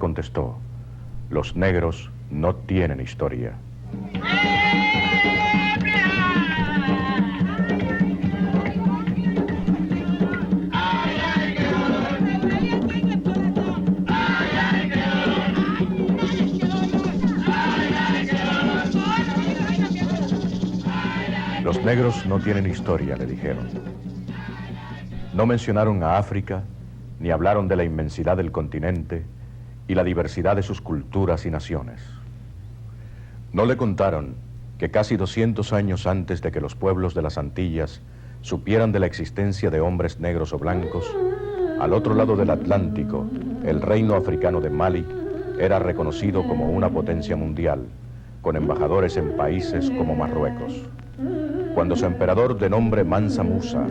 contestó: los negros no tienen historia. Los negros no tienen historia, le dijeron. No mencionaron a África, ni hablaron de la inmensidad del continente y la diversidad de sus culturas y naciones. No le contaron que casi 200 años antes de que los pueblos de las Antillas supieran de la existencia de hombres negros o blancos, al otro lado del Atlántico, el reino africano de Mali era reconocido como una potencia mundial, con embajadores en países como Marruecos. Cuando su emperador de nombre Mansa Musa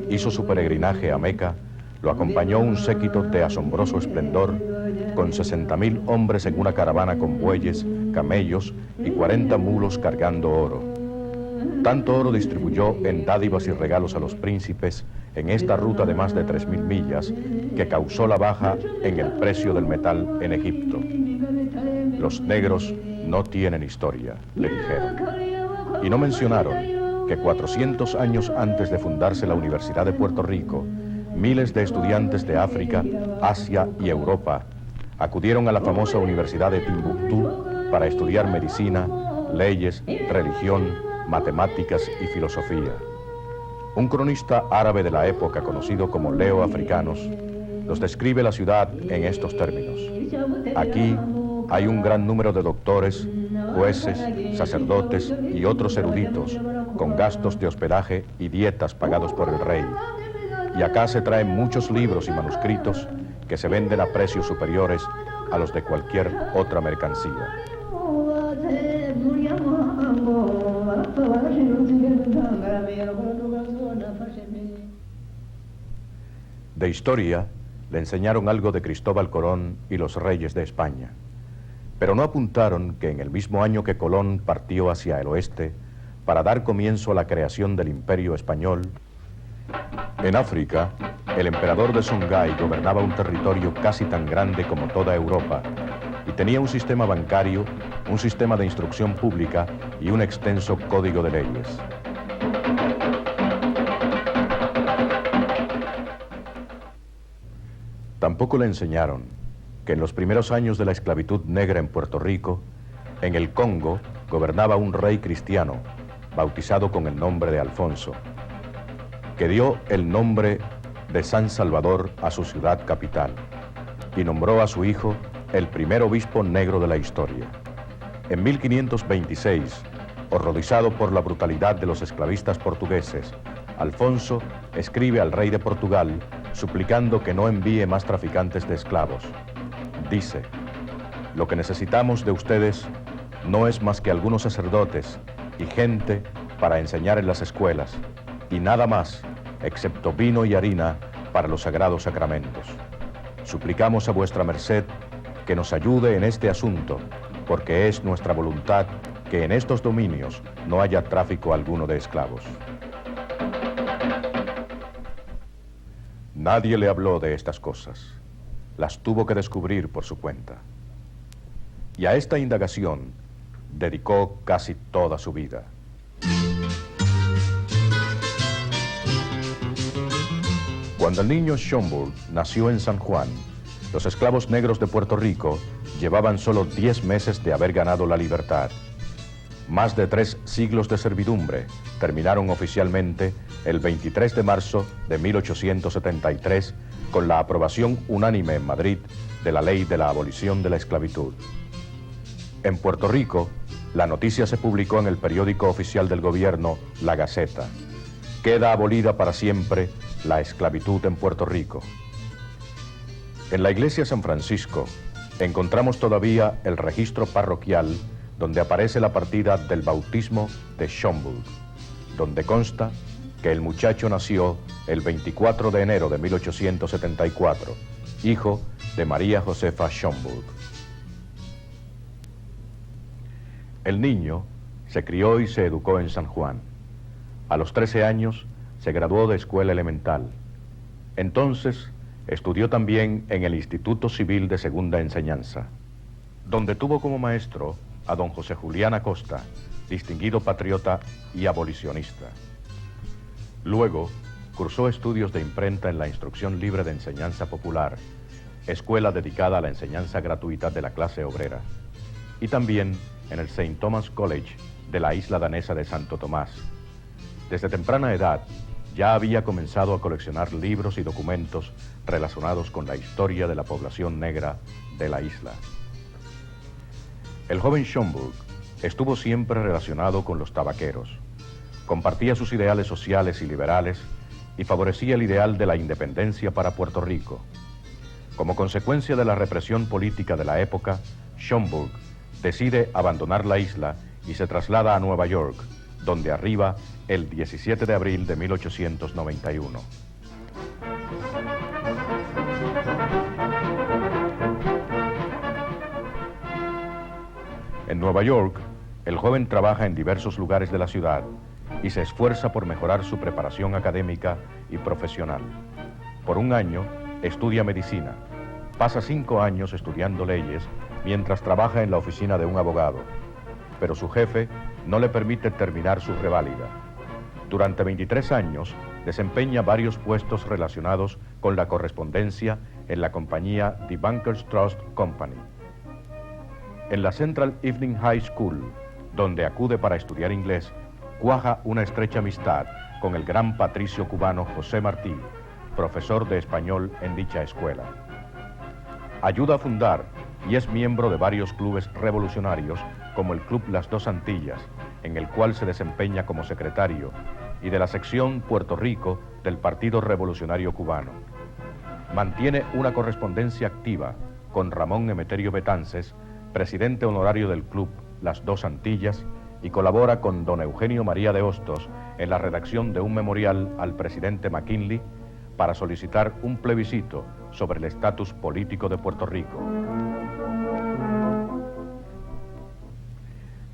hizo su peregrinaje a Meca, lo acompañó un séquito de asombroso esplendor, con 60.000 hombres en una caravana con bueyes, camellos y 40 mulos cargando oro. Tanto oro distribuyó en dádivas y regalos a los príncipes en esta ruta de más de 3.000 millas, que causó la baja en el precio del metal en Egipto. Los negros no tienen historia, le dijeron. Y no mencionaron que 400 años antes de fundarse la Universidad de Puerto Rico, miles de estudiantes de África, Asia y Europa acudieron a la famosa Universidad de Timbuktu para estudiar medicina, leyes, religión, matemáticas y filosofía. Un cronista árabe de la época, conocido como Leo Africanos, nos describe la ciudad en estos términos: aquí hay un gran número de doctores, jueces, sacerdotes y otros eruditos, con gastos de hospedaje y dietas pagados por el rey. Y acá se traen muchos libros y manuscritos que se venden a precios superiores a los de cualquier otra mercancía. De historia le enseñaron algo de Cristóbal Colón y los reyes de España, pero no apuntaron que en el mismo año que Colón partió hacia el oeste para dar comienzo a la creación del Imperio Español, en África, el emperador de Songhai gobernaba un territorio casi tan grande como toda Europa y tenía un sistema bancario, un sistema de instrucción pública y un extenso código de leyes. Tampoco le enseñaron que en los primeros años de la esclavitud negra en Puerto Rico, en el Congo gobernaba un rey cristiano, bautizado con el nombre de Alfonso, que dio el nombre de San Salvador a su ciudad capital y nombró a su hijo el primer obispo negro de la historia. En 1526, horrorizado por la brutalidad de los esclavistas portugueses, Alfonso escribe al rey de Portugal suplicando que no envíe más traficantes de esclavos. Dice: lo que necesitamos de ustedes no es más que algunos sacerdotes y gente para enseñar en las escuelas, y nada más, excepto vino y harina para los sagrados sacramentos. Suplicamos a vuestra merced que nos ayude en este asunto, porque es nuestra voluntad que en estos dominios no haya tráfico alguno de esclavos. Nadie le habló de estas cosas. Las tuvo que descubrir por su cuenta. Y a esta indagación dedicó casi toda su vida. Cuando el niño Schomburg nació en San Juan, los esclavos negros de Puerto Rico llevaban solo 10 meses de haber ganado la libertad. Más de 3 siglos de servidumbre terminaron oficialmente el 23 de marzo de 1873 con la aprobación unánime en Madrid de la ley de la abolición de la esclavitud. En Puerto Rico, la noticia se publicó en el periódico oficial del gobierno, La Gaceta. Queda abolida para siempre la esclavitud en Puerto Rico. En la iglesia San Francisco encontramos todavía el registro parroquial donde aparece la partida del bautismo de Schomburg, donde consta que el muchacho nació el 24 de enero de 1874, hijo de María Josefa Schomburg. El niño se crió y se educó en San Juan. A los 13 años se graduó de escuela elemental. Entonces Estudió también en el Instituto Civil de Segunda Enseñanza, donde tuvo como maestro a don José Julián Acosta, distinguido patriota y abolicionista. Luego, cursó estudios de imprenta en la Instrucción Libre de Enseñanza Popular, escuela dedicada a la enseñanza gratuita de la clase obrera, y también en el St. Thomas College de la isla danesa de Santo Tomás. Desde temprana edad, ya había comenzado a coleccionar libros y documentos relacionados con la historia de la población negra de la isla. El joven Schomburg estuvo siempre relacionado con los tabaqueros, compartía sus ideales sociales y liberales y favorecía el ideal de la independencia para Puerto Rico. Como consecuencia de la represión política de la época, Schomburg decide abandonar la isla y se traslada a Nueva York, donde arriba el 17 de abril de 1891. En Nueva York, el joven trabaja en diversos lugares de la ciudad y se esfuerza por mejorar su preparación académica y profesional. Por un año, estudia medicina. Pasa 5 años estudiando leyes mientras trabaja en la oficina de un abogado, pero su jefe no le permite terminar su reválida. Durante 23 años, desempeña varios puestos relacionados con la correspondencia en la compañía The Bankers Trust Company. En la Central Evening High School, donde acude para estudiar inglés, cuaja una estrecha amistad con el gran patricio cubano José Martí, profesor de español en dicha escuela. Ayuda a fundar y es miembro de varios clubes revolucionarios, como el Club Las Dos Antillas, en el cual se desempeña como secretario, y de la sección Puerto Rico del Partido Revolucionario Cubano. Mantiene una correspondencia activa con Ramón Emeterio Betances, presidente honorario del Club Las Dos Antillas, y colabora con don Eugenio María de Hostos en la redacción de un memorial al presidente McKinley para solicitar un plebiscito sobre el estatus político de Puerto Rico.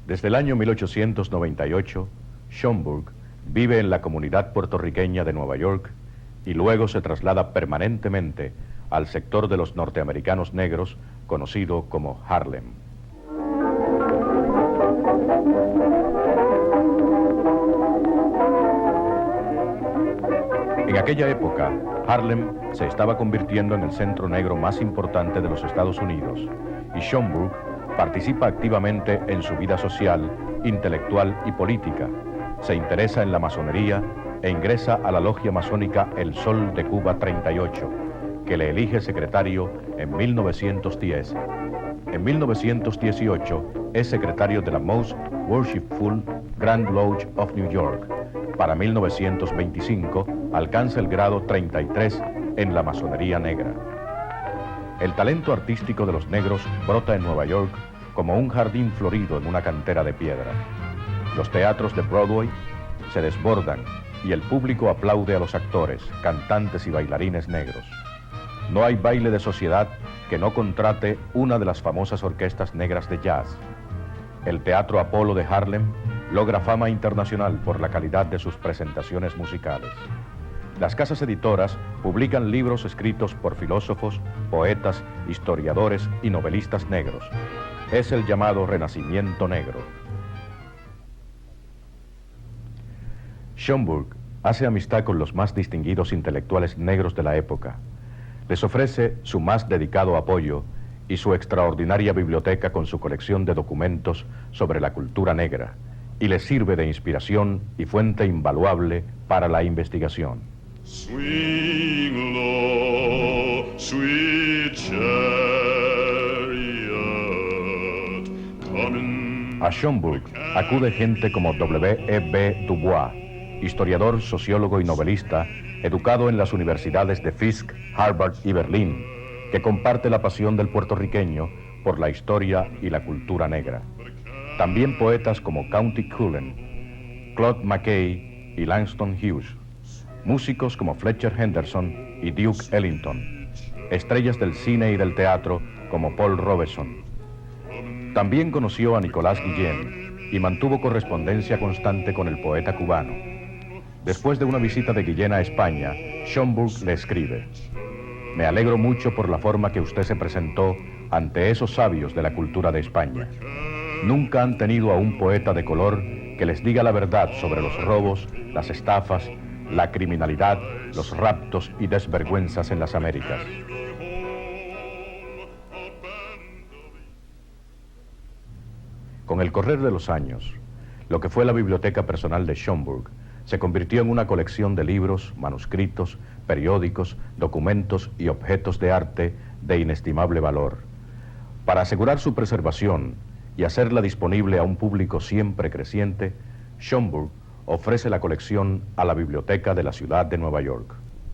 Desde el año 1898, Schomburg vive en la comunidad puertorriqueña de Nueva York y luego se traslada permanentemente al sector de los norteamericanos negros, conocido como Harlem. En aquella época, Harlem se estaba convirtiendo en el centro negro más importante de los Estados Unidos y Schomburg participa activamente en su vida social, intelectual y política. Se interesa en la masonería e ingresa a la logia masónica El Sol de Cuba 38, que le elige secretario en 1910. En 1918 es secretario de la Most Worshipful Grand Lodge of New York. Para 1925 alcanza el grado 33 en la masonería negra. El talento artístico de los negros brota en Nueva York como un jardín florido en una cantera de piedra. Los teatros de Broadway se desbordan y el público aplaude a los actores, cantantes y bailarines negros. No hay baile de sociedad que no contrate una de las famosas orquestas negras de jazz. El Teatro Apolo de Harlem logra fama internacional por la calidad de sus presentaciones musicales. Las casas editoras publican libros escritos por filósofos, poetas, historiadores y novelistas negros. Es el llamado Renacimiento Negro. Schomburg hace amistad con los más distinguidos intelectuales negros de la época. Les ofrece su más dedicado apoyo y su extraordinaria biblioteca con su colección de documentos sobre la cultura negra, y les sirve de inspiración y fuente invaluable para la investigación. Swing low, sweet chariot, coming. A Schomburg acude gente como W.E.B. Du Bois, historiador, sociólogo y novelista, educado en las universidades de Fisk, Harvard y Berlín, que comparte la pasión del puertorriqueño por la historia y la cultura negra. También poetas como Countee Cullen, Claude McKay y Langston Hughes. Músicos como Fletcher Henderson y Duke Ellington. Estrellas del cine y del teatro como Paul Robeson. También conoció a Nicolás Guillén y mantuvo correspondencia constante con el poeta cubano. Después de una visita de Guillén a España, Schomburg le escribe: Me alegro mucho por la forma que usted se presentó ante esos sabios de la cultura de España. Nunca han tenido a un poeta de color que les diga la verdad sobre los robos, las estafas, la criminalidad, los raptos y desvergüenzas en las Américas. Con el correr de los años, lo que fue la biblioteca personal de Schomburg se convirtió en una colección de libros, manuscritos, periódicos, documentos y objetos de arte de inestimable valor. Para asegurar su preservación y hacerla disponible a un público siempre creciente, Schomburg ofrece la colección a la Biblioteca de la Ciudad de Nueva York.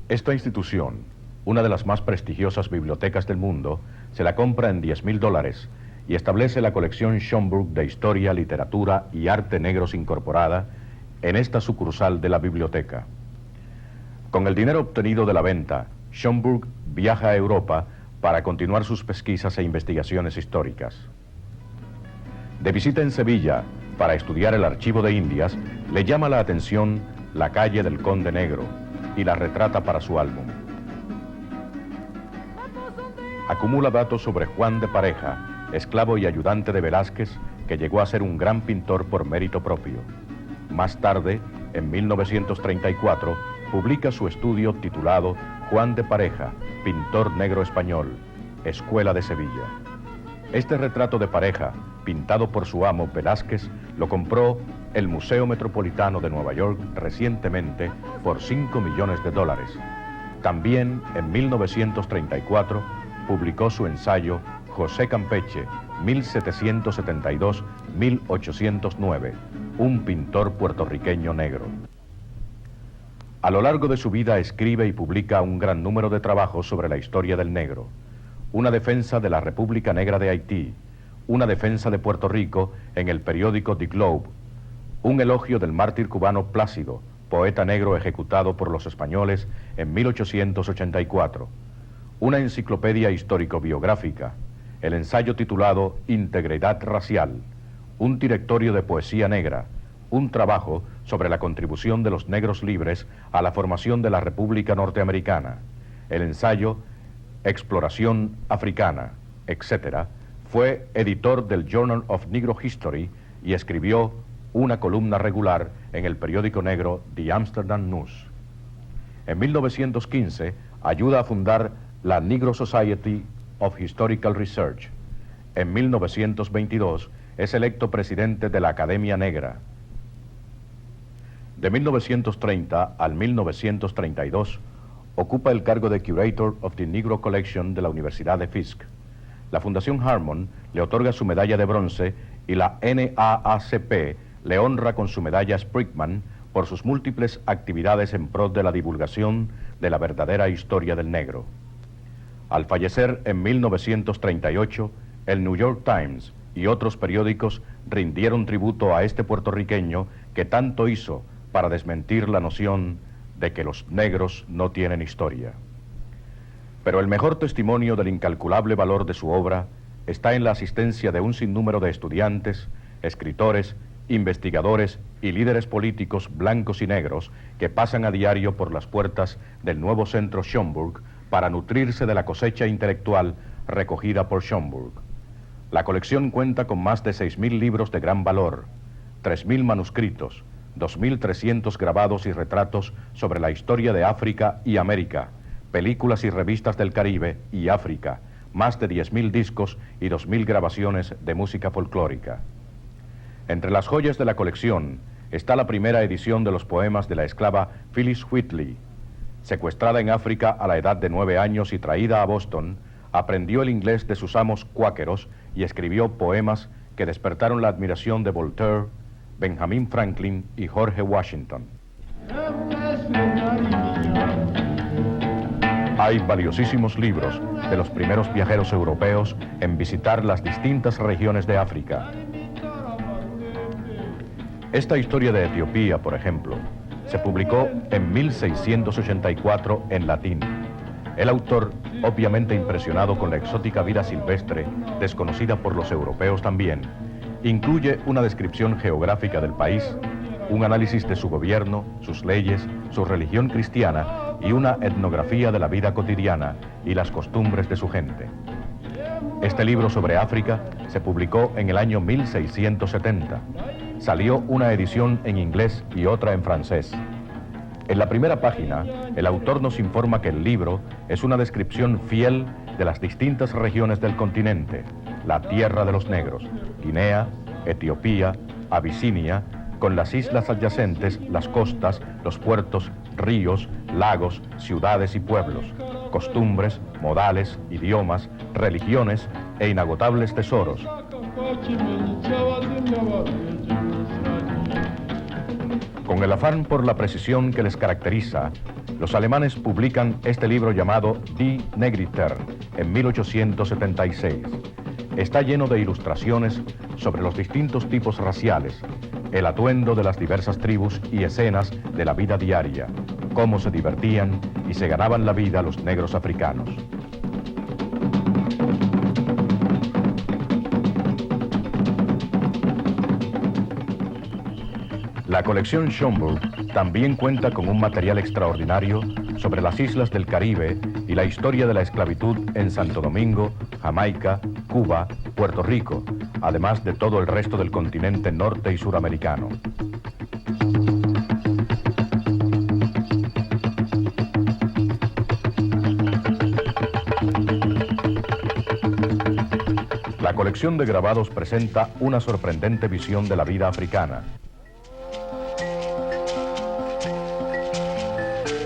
Esta institución, una de las más prestigiosas bibliotecas del mundo, se la compra en $10,000 y establece la colección Schomburg de Historia, Literatura y Arte Negros incorporada en esta sucursal de la biblioteca. Con el dinero obtenido de la venta, Schomburg viaja a Europa para continuar sus pesquisas e investigaciones históricas. De visita en Sevilla para estudiar el archivo de Indias, le llama la atención la calle del Conde Negro y la retrata para su álbum. Acumula datos sobre Juan de Pareja, esclavo y ayudante de Velázquez, que llegó a ser un gran pintor por mérito propio. Más tarde, en 1934, publica su estudio titulado Juan de Pareja, pintor negro español, Escuela de Sevilla. Este retrato de Pareja, pintado por su amo Velázquez, lo compró el Museo Metropolitano de Nueva York recientemente por $5 millones. También, en 1934, publicó su ensayo José Campeche, 1772-1809, un pintor puertorriqueño negro. A lo largo de su vida escribe y publica un gran número de trabajos sobre la historia del negro, una defensa de la República Negra de Haití, una defensa de Puerto Rico en el periódico The Globe, un elogio del mártir cubano Plácido, poeta negro ejecutado por los españoles en 1884, una enciclopedia histórico-biográfica, el ensayo titulado Integridad Racial, un directorio de poesía negra, un trabajo sobre la contribución de los negros libres a la formación de la República Norteamericana, el ensayo Exploración Africana, etc. Fue editor del Journal of Negro History y escribió una columna regular en el periódico negro The Amsterdam News. En 1915 ayuda a fundar la Negro Society of Historical Research. En 1922 es electo presidente de la Academia Negra. De 1930 al 1932 ocupa el cargo de Curator of the Negro Collection de la Universidad de Fisk. La Fundación Harmon le otorga su medalla de bronce y la NAACP le honra con su medalla Sprigman por sus múltiples actividades en pro de la divulgación de la verdadera historia del negro. Al fallecer en 1938, el New York Times y otros periódicos rindieron tributo a este puertorriqueño que tanto hizo para desmentir la noción de que los negros no tienen historia. Pero el mejor testimonio del incalculable valor de su obra está en la asistencia de un sinnúmero de estudiantes, escritores, investigadores y líderes políticos blancos y negros que pasan a diario por las puertas del nuevo centro Schomburg para nutrirse de la cosecha intelectual recogida por Schomburg. La colección cuenta con más de 6,000 libros de gran valor, 3,000 manuscritos, 2,300 grabados y retratos sobre la historia de África y América, películas y revistas del Caribe y África, más de 10,000 discos y 2,000 grabaciones de música folclórica. Entre las joyas de la colección está la primera edición de los poemas de la esclava Phyllis Wheatley. Secuestrada en África a la edad de 9 años y traída a Boston, aprendió el inglés de sus amos cuáqueros y escribió poemas que despertaron la admiración de Voltaire, Benjamin Franklin y George Washington. Hay valiosísimos libros de los primeros viajeros europeos en visitar las distintas regiones de África. Esta historia de Etiopía, por ejemplo, se publicó en 1684 en latín. El autor, obviamente impresionado con la exótica vida silvestre, desconocida por los europeos también, incluye una descripción geográfica del país, un análisis de su gobierno, sus leyes, su religión cristiana y una etnografía de la vida cotidiana y las costumbres de su gente. Este libro sobre África se publicó en el año 1670. Salió una edición en inglés y otra en francés. En la primera página, el autor nos informa que el libro es una descripción fiel de las distintas regiones del continente, la tierra de los negros, Guinea, Etiopía, Abisinia, con las islas adyacentes, las costas, los puertos, ríos, lagos, ciudades y pueblos, costumbres, modales, idiomas, religiones e inagotables tesoros. Con el afán por la precisión que les caracteriza, los alemanes publican este libro llamado Die Negriter en 1876. Está lleno de ilustraciones sobre los distintos tipos raciales, el atuendo de las diversas tribus y escenas de la vida diaria, cómo se divertían y se ganaban la vida los negros africanos. La colección Schomburg también cuenta con un material extraordinario sobre las islas del Caribe y la historia de la esclavitud en Santo Domingo, Jamaica, Cuba, Puerto Rico, además de todo el resto del continente norte y suramericano. La colección de grabados presenta una sorprendente visión de la vida africana.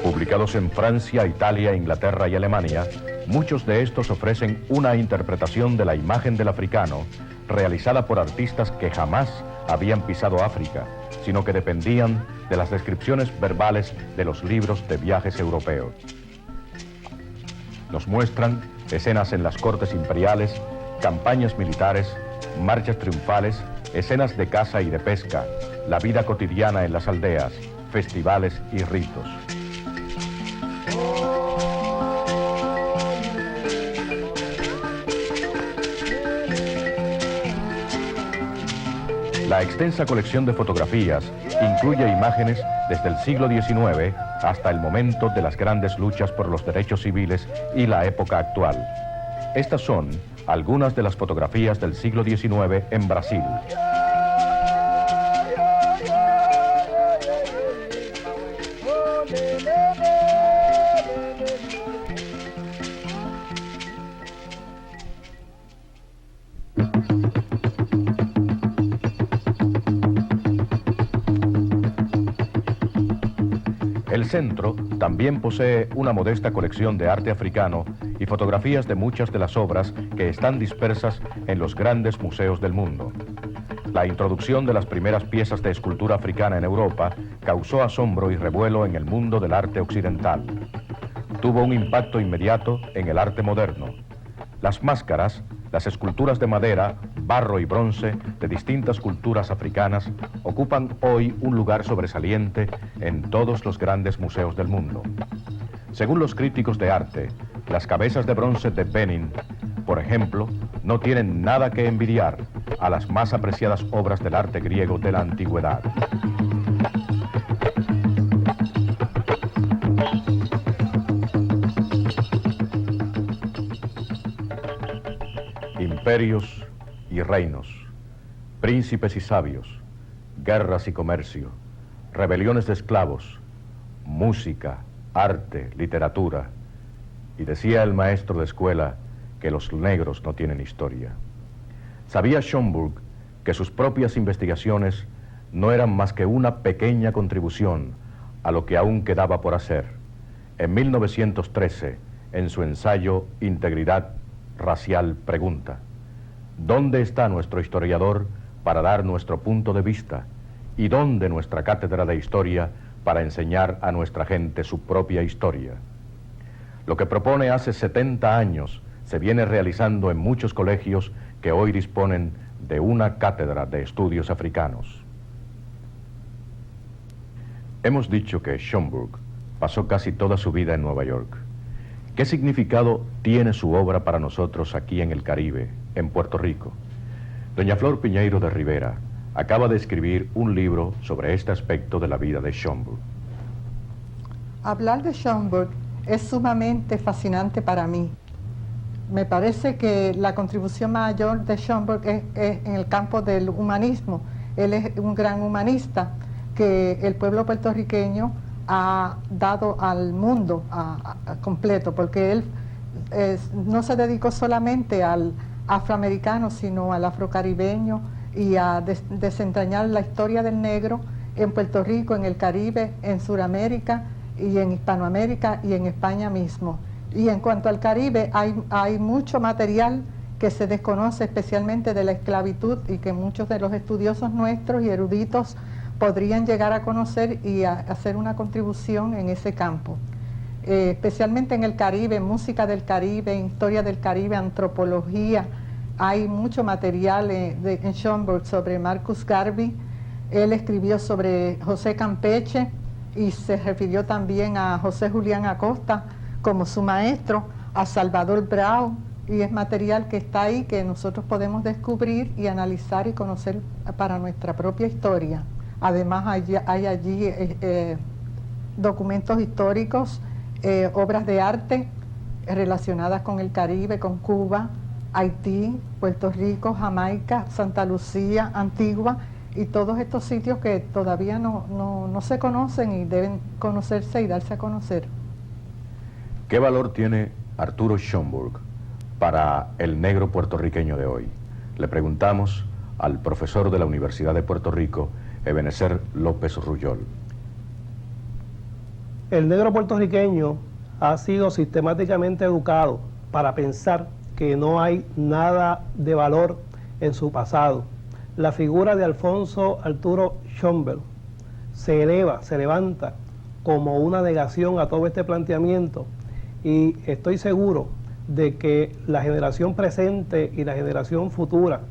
Publicados en Francia, Italia, Inglaterra y Alemania, muchos de estos ofrecen una interpretación de la imagen del africano realizada por artistas que jamás habían pisado África, sino que dependían de las descripciones verbales de los libros de viajes europeos. Nos muestran escenas en las cortes imperiales, campañas militares, marchas triunfales, escenas de caza y de pesca, la vida cotidiana en las aldeas, festivales y ritos. La extensa colección de fotografías incluye imágenes desde el siglo XIX hasta el momento de las grandes luchas por los derechos civiles y la época actual. Estas son algunas de las fotografías del siglo XIX en Brasil. El centro también posee una modesta colección de arte africano y fotografías de muchas de las obras que están dispersas en los grandes museos del mundo. La introducción de las primeras piezas de escultura africana en Europa causó asombro y revuelo en el mundo del arte occidental. Tuvo un impacto inmediato en el arte moderno. Las máscaras, las esculturas de madera, barro y bronce de distintas culturas africanas ocupan hoy un lugar sobresaliente en todos los grandes museos del mundo. Según los críticos de arte, las cabezas de bronce de Benin, por ejemplo, no tienen nada que envidiar a las más apreciadas obras del arte griego de la antigüedad. Imperios y reinos, príncipes y sabios, guerras y comercio, rebeliones de esclavos, música, arte, literatura. Y decía el maestro de escuela que los negros no tienen historia. Sabía Schomburg que sus propias investigaciones no eran más que una pequeña contribución a lo que aún quedaba por hacer. En 1913, en su ensayo Integridad Racial, pregunta: ¿dónde está nuestro historiador para dar nuestro punto de vista? ¿Y dónde nuestra cátedra de historia para enseñar a nuestra gente su propia historia? Lo que propone hace 70 años se viene realizando en muchos colegios que hoy disponen de una cátedra de estudios africanos. Hemos dicho que Schomburg pasó casi toda su vida en Nueva York. ¿Qué significado tiene su obra para nosotros aquí en el Caribe, en Puerto Rico? Doña Flor Piñeiro de Rivera acaba de escribir un libro sobre este aspecto de la vida de Schomburg. Hablar de Schomburg es sumamente fascinante para mí. Me parece que la contribución mayor de Schomburg es en el campo del humanismo. Él es un gran humanista que el pueblo puertorriqueño ha dado al mundo completo, porque él no se dedicó solamente al afroamericano, sino al afrocaribeño y a desentrañar la historia del negro en Puerto Rico, en el Caribe, en Sudamérica y en Hispanoamérica y en España mismo. Y en cuanto al Caribe, hay mucho material que se desconoce, especialmente de la esclavitud, y que muchos de los estudiosos nuestros y eruditos podrían llegar a conocer y a hacer una contribución en ese campo. Especialmente en el Caribe, música del Caribe, historia del Caribe, antropología. Hay mucho material en Schomburg sobre Marcus Garvey. Él escribió sobre José Campeche y se refirió también a José Julián Acosta como su maestro, a Salvador Brau, y es material que está ahí que nosotros podemos descubrir y analizar y conocer para nuestra propia historia. Además hay allí documentos históricos, obras de arte relacionadas con el Caribe, con Cuba, Haití, Puerto Rico, Jamaica, Santa Lucía, Antigua, y todos estos sitios que todavía no se conocen y deben conocerse y darse a conocer. ¿Qué valor tiene Arturo Schomburg para el negro puertorriqueño de hoy? Le preguntamos al profesor de la Universidad de Puerto Rico, Ebenezer López Ruyol. El negro puertorriqueño ha sido sistemáticamente educado para pensar que no hay nada de valor en su pasado. La figura de Alfonso Arturo Schomburg se levanta como una negación a todo este planteamiento, y estoy seguro de que la generación presente y la generación futura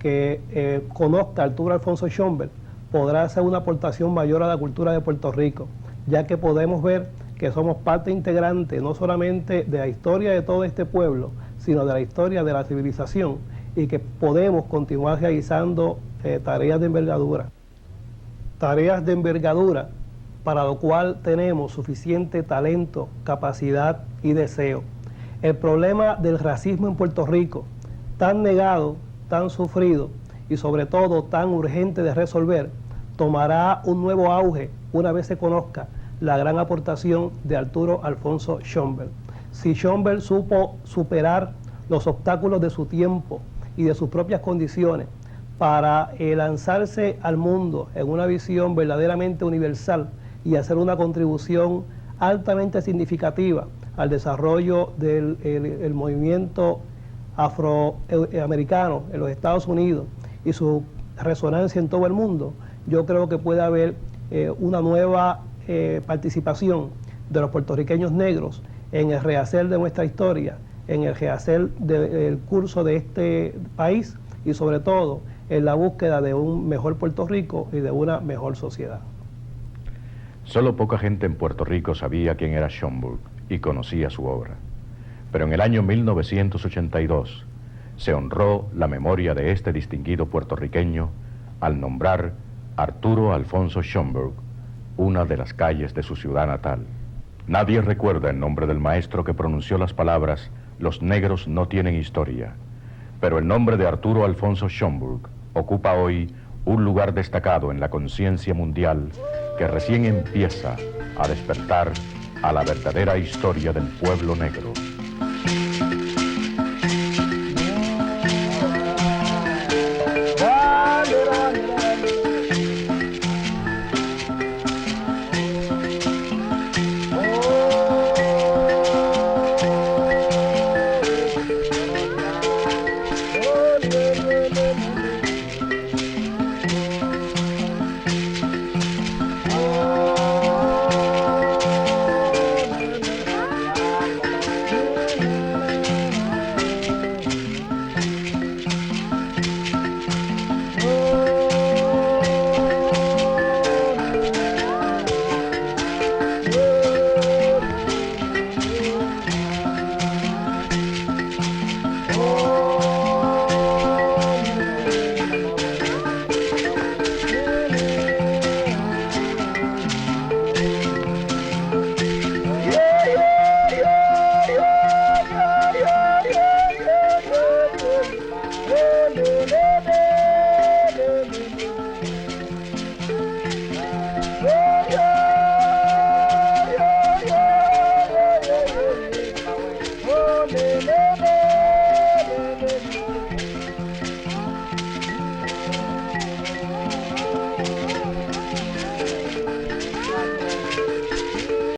que conozca a Arturo Alfonso Schomburg podrá hacer una aportación mayor a la cultura de Puerto Rico, ya que podemos ver que somos parte integrante no solamente de la historia de todo este pueblo, sino de la historia de la civilización, y que podemos continuar realizando tareas de envergadura para lo cual tenemos suficiente talento, capacidad y deseo. El problema del racismo en Puerto Rico, tan negado, tan sufrido y sobre todo tan urgente de resolver, tomará un nuevo auge una vez se conozca la gran aportación de Arturo Alfonso Schomburg. Si Schomburg supo superar los obstáculos de su tiempo y de sus propias condiciones para lanzarse al mundo en una visión verdaderamente universal y hacer una contribución altamente significativa al desarrollo del movimiento afroamericano en los Estados Unidos y su resonancia en todo el mundo, yo creo que puede haber una nueva participación de los puertorriqueños negros en el rehacer de nuestra historia, en el rehacer del curso de este país y sobre todo en la búsqueda de un mejor Puerto Rico y de una mejor sociedad. Solo poca gente en Puerto Rico sabía quién era Schomburg y conocía su obra. Pero en el año 1982 se honró la memoria de este distinguido puertorriqueño al nombrar Arturo Alfonso Schomburg una de las calles de su ciudad natal. Nadie recuerda el nombre del maestro que pronunció las palabras "Los negros no tienen historia", pero el nombre de Arturo Alfonso Schomburg ocupa hoy un lugar destacado en la conciencia mundial que recién empieza a despertar a la verdadera historia del pueblo negro. le, le, le.